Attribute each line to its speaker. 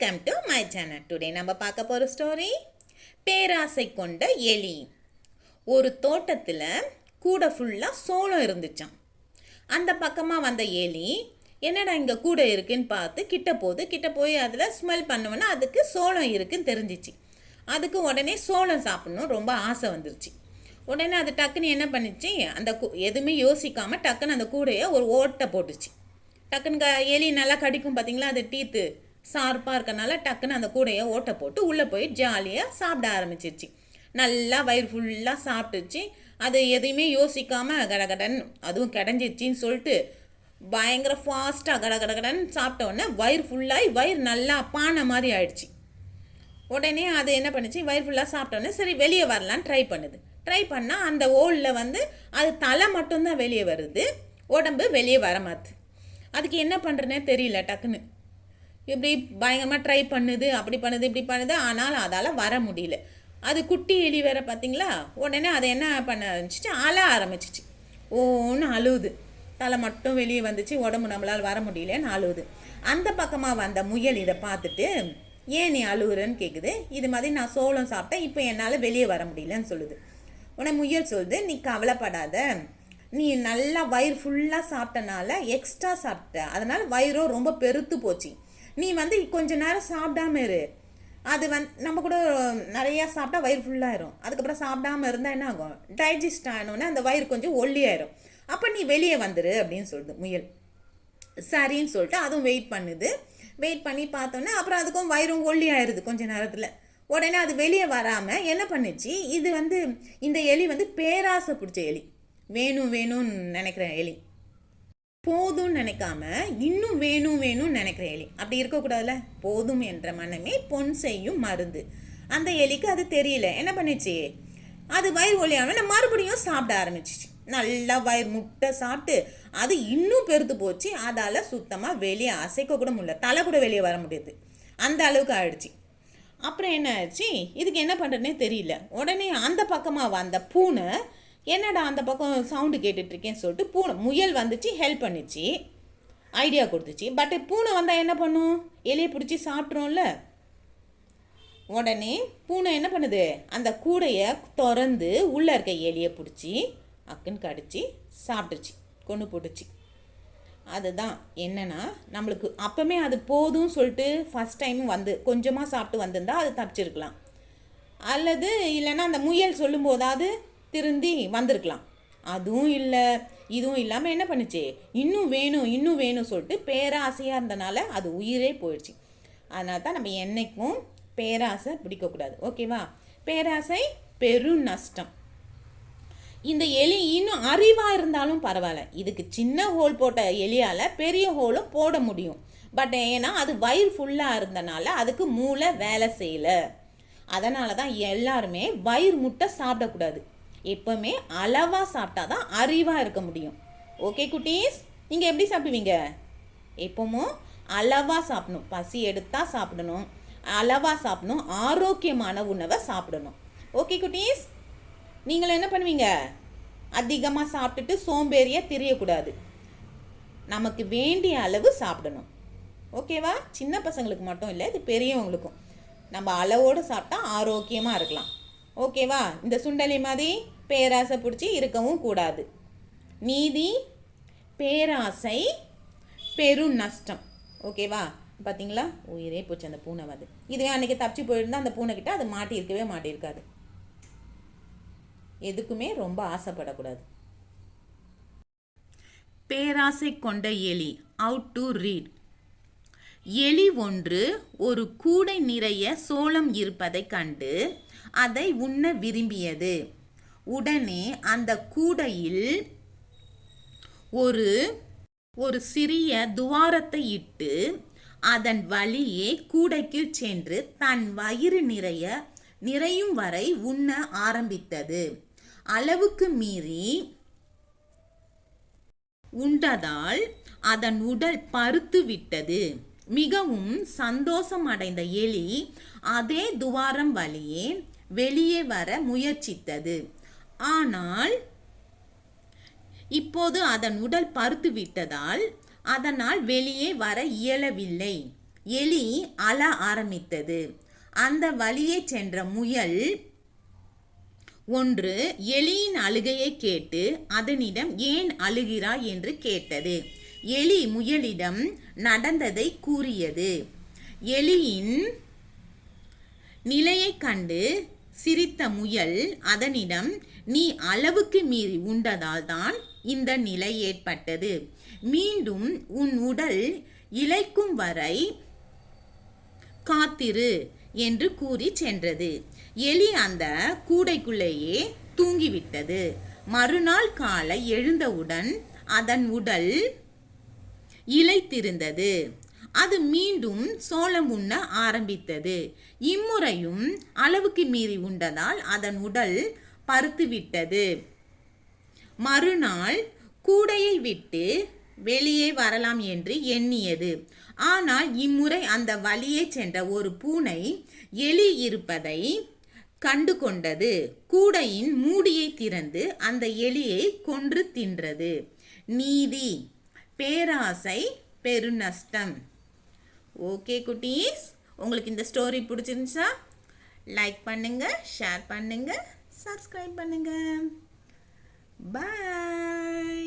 Speaker 1: Welcome to my channel. Today நம்ம பார்க்க போகிற ஸ்டோரி பேராசை கொண்ட எலி. ஒரு தோட்டத்தில் கூடை ஃபுல்லாக சோளம் இருந்துச்சான். அந்த பக்கமாக வந்த எலி என்னடா இங்கே கூடை இருக்குன்னு பார்த்து கிட்ட போய் அதில் ஸ்மெல் பண்ணுவோன்னா அதுக்கு சோளம் இருக்குன்னு தெரிஞ்சிச்சு. அதுக்கு உடனே சோளம் சாப்பிடணும் ரொம்ப ஆசை வந்துருச்சு. உடனே அது டக்குன்னு என்ன பண்ணிச்சு, அந்த எதுவுமே யோசிக்காமல் டக்குன்னு அந்த கூடையை ஒரு ஓட்டை போட்டுச்சு. டக்குன்னு எலி நல்லா கடிக்கும் பார்த்தீங்களா, அது டீத்து ஷார்ப்பாக இருக்கனால டக்குன்னு அந்த கூடையை ஓட்டை போட்டு உள்ளே போய் ஜாலியாக சாப்பிட ஆரம்பிச்சிருச்சு. நல்லா வயிறு ஃபுல்லாக சாப்பிட்டுச்சு. அது எதையுமே யோசிக்காமல் கடகடன் அதுவும் கிடைஞ்சிச்சின்னு சொல்லிட்டு பயங்கர ஃபாஸ்ட்டாக கடகடன்னு சாப்பிட்டோன்னே வயிறு ஃபுல்லாகி வயிறு நல்லா பானை மாதிரி ஆயிடுச்சு. உடனே அது என்ன பண்ணுச்சு, வயிறு ஃபுல்லாக சாப்பிட்டோன்னே சரி வெளியே வரலான்னு ட்ரை பண்ணால் அந்த ஓலில் அது தலை மட்டும்தான் வெளியே வருது, உடம்பு வெளியே வர மாட்டுது. அதுக்கு என்ன பண்ணுறதுனே தெரியல. டக்குன்னு இப்படி பயங்கரமாக ட்ரை பண்ணுது, அப்படி பண்ணுது இப்படி பண்ணுது, ஆனால் அதால் வர முடியல. அது குட்டி எலி வேற பார்த்தீங்களா. உடனே அதை என்ன பண்ண ஆரம்பிச்சிச்சு, அழ ஆரம்பிச்சிச்சு. ஓன்னு அழுவுது. தலை மட்டும் வெளியே வந்துச்சு, உடம்பு நம்மளால் வர முடியலன்னு அழுவுது. அந்த பக்கமாக வந்த முயல் இதை பார்த்துட்டு ஏன் நீ அழுகுறன்னு கேட்குது. இது மாதிரி நான் சோளம் சாப்பிட்டேன், இப்போ என்னால் வெளியே வர முடியலன்னு சொல்லுது. உடனே முயல் சொல்லுது, நீ கவலைப்படாத, நீ நல்லா வயிறு ஃபுல்லாக சாப்பிட்டனால எக்ஸ்ட்ரா சாப்பிட்ட, அதனால் வயிறும் ரொம்ப பெருத்து போச்சு. நீ கொஞ்ச நேரம் சாப்பிடாம இரு, அது நம்ம கூட நிறையா சாப்பிட்டா வயிறு ஃபுல்லாயிரும். அதுக்கப்புறம் சாப்பிடாம இருந்தால் என்ன ஆகும், டைஜஸ்ட் ஆனோடனே அந்த வயிறு கொஞ்சம் ஒல்லியாயிரும். அப்போ நீ வெளியே வந்துரு அப்படின்னு சொல்லுது முயல். சரின்னு சொல்லிட்டு அதுவும் வெயிட் பண்ணி பார்த்தோன்னே அப்புறம் அதுக்கும் வயிறும் ஒல்லி ஆயிடுது கொஞ்ச நேரத்தில். உடனே அது வெளியே வராமல் என்ன பண்ணுச்சு, இது இந்த எலி பேராசை பிடிச்ச எலி, வேணும்னு நினைக்கிற எலி, போதும்னு நினைக்காம இன்னும் வேணும்னு நினைக்கிற எலி. அப்படி இருக்கக்கூடாதுல்ல. போதும் என்ற மனமே பொன் செய்யும் மருந்து. அந்த எலிக்கு அது தெரியல. என்ன பண்ணிச்சு, அது வயிறு ஒழியாமல் மறுபடியும் சாப்பிட ஆரம்பிச்சிச்சு. நல்லா வயிறு முட்டை சாப்பிட்டு அது இன்னும் பெருத்து போச்சு. அதால் சுத்தமாக வெளியே அசைக்க கூட முடியல, தலை கூட வெளியே வர முடியாது, அந்த அளவுக்கு ஆயிடுச்சு. அப்புறம் என்ன ஆயிடுச்சு, இதுக்கு என்ன பண்ணுறதுனே தெரியல. உடனே அந்த பக்கமாக வந்த பூனை என்னடா அந்த பக்கம் சவுண்டு கேட்டுட்ருக்கேன்னு சொல்லிட்டு முயல் ஹெல்ப் பண்ணிச்சு, ஐடியா கொடுத்துச்சு. பட் பூனை வந்தால் என்ன பண்ணும், எலியை பிடிச்சி சாப்பிட்றோம்ல. உடனே பூனை என்ன பண்ணுது, அந்த கூடையை திறந்து உள்ளே இருக்க எலியை பிடிச்சி அக்குன்னு கடிச்சு சாப்பிட்டுச்சு, கொண்டு போட்டுச்சு. அதுதான் என்னன்னா, நம்மளுக்கு அப்போமே அது போதும்னு சொல்லிட்டு ஃபஸ்ட் டைம் கொஞ்சமாக சாப்பிட்டு வந்திருந்தா அது தப்பிச்சிருக்கலாம். அல்லது இல்லைன்னா அந்த முயல் சொல்லும்போதாவது திருந்தி வந்திருக்கலாம். அதுவும் இல்லை, இதுவும் இல்லாமல் என்ன பண்ணுச்சு, இன்னும் வேணும் சொல்லிட்டு பேராசையாக இருந்தனால அது உயிரே போயிடுச்சு. அதனால தான் நம்ம என்னைக்கும் பேராசை பிடிக்கக்கூடாது, ஓகேவா. பேராசை பெரும் நஷ்டம். இந்த எலி இன்னும் அறிவாக இருந்தாலும் பரவாயில்ல, இதுக்கு சின்ன ஹோல் போட்ட எலியால் பெரிய ஹோலும் போட முடியும். பட் ஏன்னா அது வயிறு ஃபுல்லாக இருந்தனால அதுக்கு மூளை வேலை செய்யலை. அதனால தான் எல்லாருமே வயிறு முட்டை சாப்பிடக்கூடாது, எப்பவுமே அளவாக சாப்பிட்டா தான் அறிவாக இருக்க முடியும். ஓகே குட்டீஸ், நீங்கள் எப்படி சாப்பிடுவீங்க, எப்பவும் அளவாக சாப்பிடணும், பசி எடுத்தால் சாப்பிடணும், அளவாக சாப்பிடணும், ஆரோக்கியமான உணவை சாப்பிடணும். ஓகே குட்டீஸ், நீங்களும் என்ன பண்ணுவீங்க, அதிகமாக சாப்பிட்டுட்டு சோம்பேறியாக திரியக்கூடாது, நமக்கு வேண்டிய அளவு சாப்பிடணும், ஓகேவா. சின்ன பசங்களுக்கு மட்டும் இல்லை, இது பெரியவங்களுக்கும் நம்ம அளவோடு சாப்பிட்டா ஆரோக்கியமாக இருக்கலாம், ஓகேவா. இந்த சுண்டலி மாதிரி பேராசை பிடிச்சி இருக்கவும் கூடாது. நீதி பேராசை பெரும் நஷ்டம், ஓகேவா. பார்த்தீங்களா, உயிரே போச்சு அந்த பூனை இதுவே அன்றைக்கி தப்பிச்சு போயிருந்தால் அந்த பூனைக்கிட்ட அது மாட்டியிருக்காது. எதுக்குமே ரொம்ப ஆசைப்படக்கூடாது. பேராசை கொண்ட எலி. Out to read. எலி ஒன்று ஒரு கூடை நிறைய சோளம் இருப்பதை கண்டு அதை உண்ண விரும்பியது. உடனே அந்த கூடையில் ஒரு சிறிய துவாரத்தை இட்டு அதன் வழியே கூடைக்குள் சென்று தன் வயிறு நிறையும் வரை உண்ண ஆரம்பித்தது. அளவுக்கு மீறி உண்டதால் அதன் உடல் பருத்து விட்டது. மிகவும் சந்தோஷம் அடைந்த எலி அதே துவாரம் வழியே வெளியே வர முயற்சித்தது. ஆனால் இப்போது அதன் உடல் பருத்து விட்டதால் அதனால் வெளியே வர இயலவில்லை. எலி அழ ஆரம்பித்தது. அந்த வழியே சென்ற முயல் ஒன்று எலியின் அழுகையை கேட்டு அதனிடம் ஏன் அழுகிறாய் என்று கேட்டது. எலி முயலிடம் நடந்ததை கூறியது. எலியின் நிலையை கண்டு சிரித்த முயல் அதனிடம் நீ அளவுக்கு மீறி உண்டதால் தான் இந்த நிலை ஏற்பட்டது. மீண்டும் உன் உடல் இளைக்கும் வரை காத்திரு என்று கூறி சென்றது. எலி அந்த கூடைக்குள்ளேயே தூங்கிவிட்டது. மறுநாள் காலை எழுந்தவுடன் அதன் உடல் இளைத்திருந்தது. அது மீண்டும் சோளம் உண்ண ஆரம்பித்தது. இம்முறையும் அளவுக்கு மீறி உண்டதால் அதன் உடல் பருத்துவிட்டது. மறுநாள் கூடையை விட்டு வெளியே வரலாம் என்று எண்ணியது. ஆனால் இம்முறை அந்த வழியே சென்ற ஒரு பூனை எலி இருப்பதை கண்டு கொண்டது. கூடையின் மூடியை திறந்து அந்த எலியை கொன்று தின்றது. நீதி: பேராசை பெருநஷ்டம். ஓகே குட்டீஸ், உங்களுக்கு இந்த ஸ்டோரி பிடிச்சிருந்துச்சா? லைக் பண்ணுங்க, ஷேர் பண்ணுங்க, சப்ஸ்கிரைப் பண்ணுங்க. பாய்.